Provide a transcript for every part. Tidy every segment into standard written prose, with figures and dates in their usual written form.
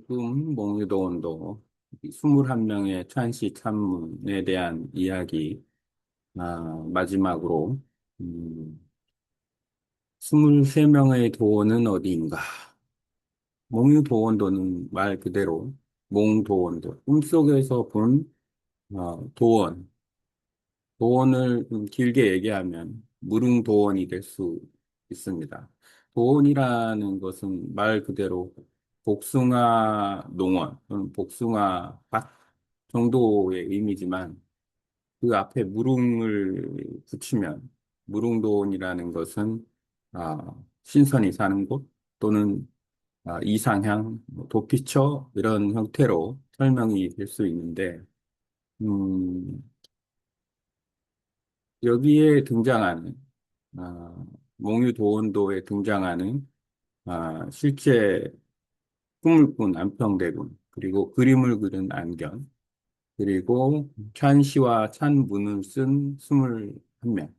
꿈, 몽유도원도 21명의 찬시 찬문에 대한 이야기, 마지막으로, 음, 23명의 도원은 어디인가? 몽유도원도는 말 그대로 몽도원도, 꿈속에서 본, 도원, 도원을 좀 길게 얘기하면 무릉도원이 될 수 있습니다. 도원이라는 것은 말 그대로 복숭아 농원 또는 복숭아 밭 정도의 의미지만 그 앞에 무릉을 붙이면 무릉도원이라는 것은 신선이 사는 곳 또는 이상향, 뭐 도피처 이런 형태로 설명이 될 수 있는데 음, 여기에 등장하는 몽유도원도에 등장하는 실제 꿈을 꾼 안평대군 그리고 그림을 그린 안견 그리고 찬시와 찬문을 쓴 21명.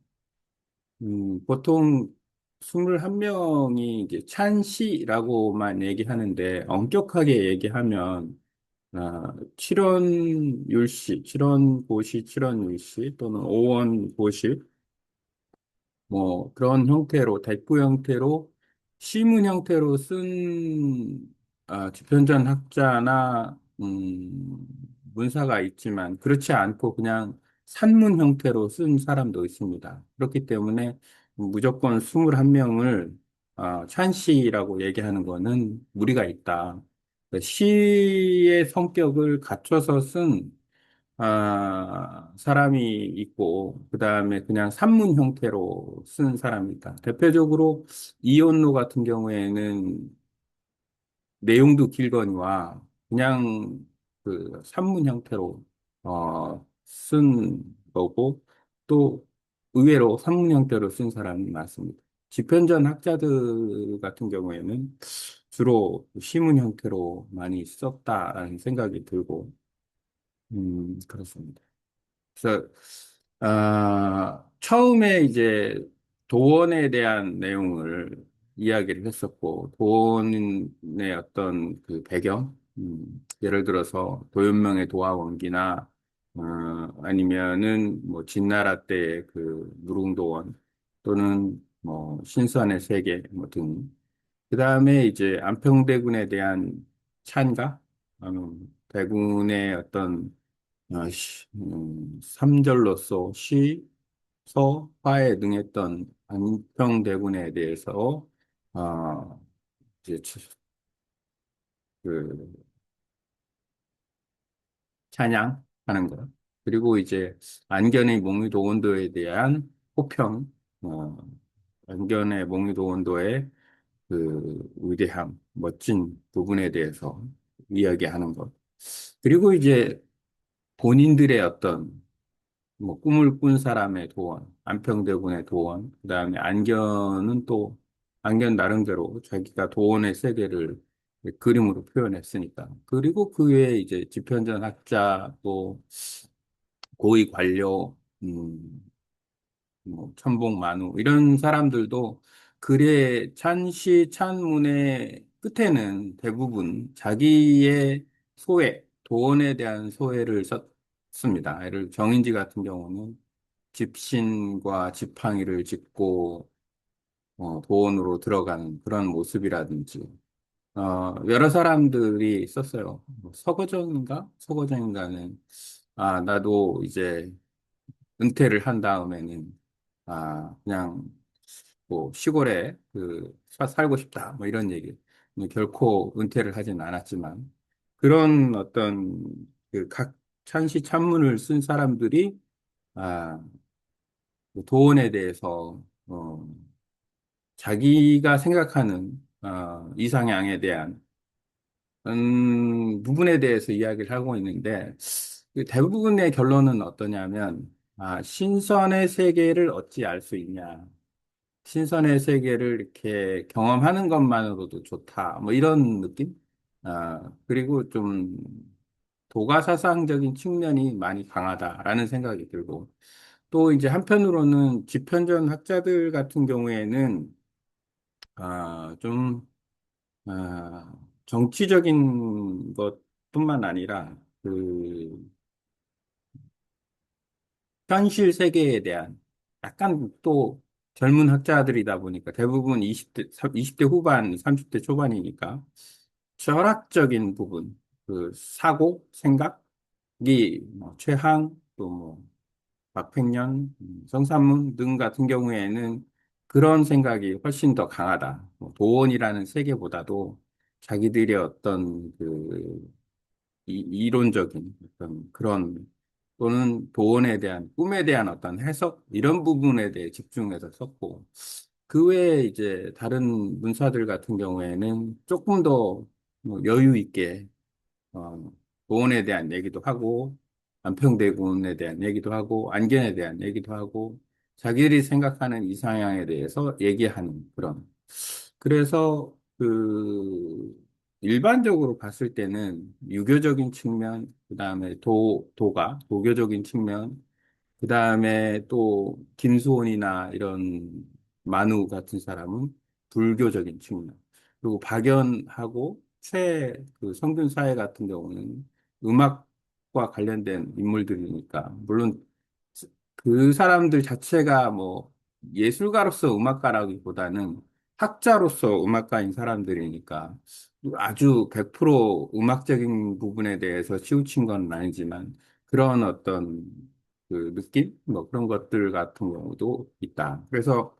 보통 21명이 이제 찬시라고만 얘기하는데 엄격하게 얘기하면 칠원율시, 칠원고시, 칠원율시 또는 오원고시 뭐 그런 형태로 대꾸 형태로 시문 형태로 쓴 집현전 학자나 문사가 있지만 그렇지 않고 그냥 산문 형태로 쓴 사람도 있습니다. 그렇기 때문에 무조건 21명을 찬시라고 얘기하는 거는 무리가 있다. 시의 성격을 갖춰서 쓴 사람이 있고, 그 다음에 그냥 산문 형태로 쓴 사람이 있다. 대표적으로 이온로 같은 경우에는 내용도 길거니와 그냥 그 산문 형태로, 쓴 거고, 또 의외로 산문 형태로 쓴 사람이 많습니다. 집현전 학자들 같은 경우에는 주로 시문 형태로 많이 썼다라는 생각이 들고, 그렇습니다. 그래서 처음에 이제 도원에 대한 내용을 이야기를 했었고 도원의 어떤 그 배경, 예를 들어서 도연명의 도화원기나 아니면은 뭐 진나라 때의 그 무릉도원 또는 뭐 신선의 세계 뭐 등. 그다음에 이제 안평대군에 대한 찬가, 대군의 어떤 삼절로서 시, 서, 화에 능했던 안평대군에 대해서 어, 이제 그 찬양하는 것. 그리고 이제 안견의 몽유도원도에 대한 호평, 어, 안견의 몽유도원도의 그 위대함, 멋진 부분에 대해서 이야기하는 것. 그리고 이제 본인들의 어떤 뭐 꿈을 꾼 사람의 도원, 안평대군의 도원, 그다음에 안견은 또 안견 나름대로 자기가 도원의 세계를 그림으로 표현했으니까. 그리고 그 외에 이제 집현전 학자 또 고위 관료, 뭐 천복만우 이런 사람들도 글의 찬시 찬문의 끝에는 대부분 자기의 소회, 도원에 대한 소회를 썼습니다. 예를 들어 정인지 같은 경우는 집신과 지팡이를 짚고 도원으로 들어가는 그런 모습이라든지 여러 사람들이 썼어요. 뭐 서거정인가? 서거정인가는 나도 이제 은퇴를 한 다음에는 그냥 뭐 시골에 살고 싶다 뭐 이런 얘기. 결코 은퇴를 하진 않았지만 그런 어떤 그 각 찬시 찬문을 쓴 사람들이 아, 그 도원에 대해서 자기가 생각하는 이상향에 대한 부분에 대해서 이야기를 하고 있는데 그 대부분의 결론은 어떠냐면 신선의 세계를 어찌 알 수 있냐. 신선의 세계를 이렇게 경험하는 것만으로도 좋다. 뭐 이런 느낌? 그리고 좀 도가사상적인 측면이 많이 강하다라는 생각이 들고 또 이제 한편으로는 집현전 학자들 같은 경우에는 좀, 정치적인 것뿐만 아니라 그 현실 세계에 대한 약간 또 젊은 학자들이다 보니까 대부분 20대 후반, 30대 초반이니까 철학적인 부분, 그 사고, 생각이 뭐 최항, 또 뭐 박팽년, 성산문 등 같은 경우에는 그런 생각이 훨씬 더 강하다. 뭐 도원이라는 세계보다도 자기들의 어떤 그 이론적인 어떤 그런 또는 도원에 대한 꿈에 대한 어떤 해석 이런 부분에 대해 집중해서 썼고 그 외에 이제 다른 문사들 같은 경우에는 조금 더뭐 여유 있게 어, 도원에 대한 얘기도 하고 안평대군에 대한 얘기도 하고 안견에 대한 얘기도 하고 자기들이 생각하는 이상향에 대해서 얘기하는 그런 그래서 그 일반적으로 봤을 때는 유교적인 측면 그다음에 도교적인 측면 그다음에 또 김수원이나 이런 만우 같은 사람은 불교적인 측면. 그리고 박연하고 최그 성균사회 같은 경우는 음악과 관련된 인물들이니까 물론 그 사람들 자체가 뭐 예술가로서 음악가라기보다는 학자로서 음악가인 사람들이니까 아주 100% 음악적인 부분에 대해서 치우친 건 아니지만 그런 어떤 그 느낌? 뭐 그런 것들 같은 경우도 있다. 그래서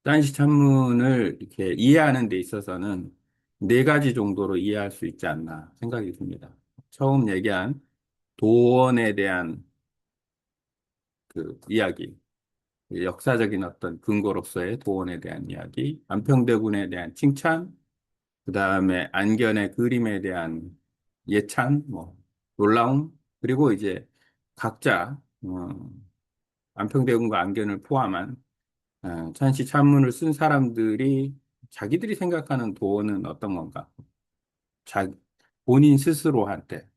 딴시 찬문을 이렇게 이해하는 데 있어서는 네 가지 정도로 이해할 수 있지 않나 생각이 듭니다. 처음 얘기한 도원에 대한 그 이야기, 역사적인 어떤 근거로서의 도원에 대한 이야기, 안평대군에 대한 칭찬, 그 다음에 안견의 그림에 대한 예찬, 뭐 놀라움, 그리고 이제 각자 안평대군과 안견을 포함한 찬시 찬문을 쓴 사람들이 자기들이 생각하는 도는 어떤 건가? 자, 본인 스스로한테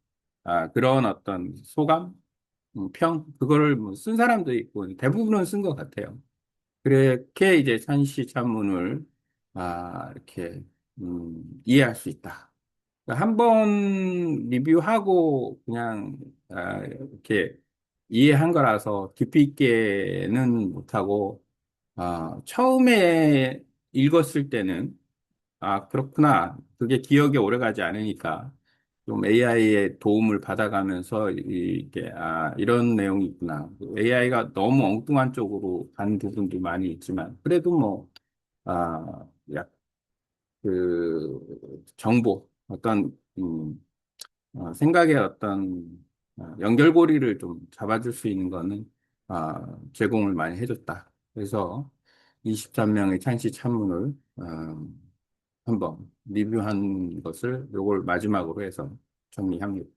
그런 어떤 소감, 그거를 뭐쓴 사람도 있고 대부분은 쓴 것 같아요. 그렇게 이제 찬시 찬문을 이렇게 이해할 수 있다. 한번 리뷰하고 그냥 이렇게 이해한 거라서 깊이 있게는 못하고 처음에 읽었을 때는 그렇구나. 그게 기억에 오래가지 않으니까 좀 AI의 도움을 받아가면서 이게 이런 내용이 있구나. AI가 너무 엉뚱한 쪽으로 간 부분도 많이 있지만 그래도 뭐 약 그 정보 어떤 생각의 어떤 연결고리를 좀 잡아줄 수 있는 거는 제공을 많이 해줬다. 그래서 23명의 찬시 찬문을 한번 리뷰한 것을 요걸 마지막으로 해서 정리합니다.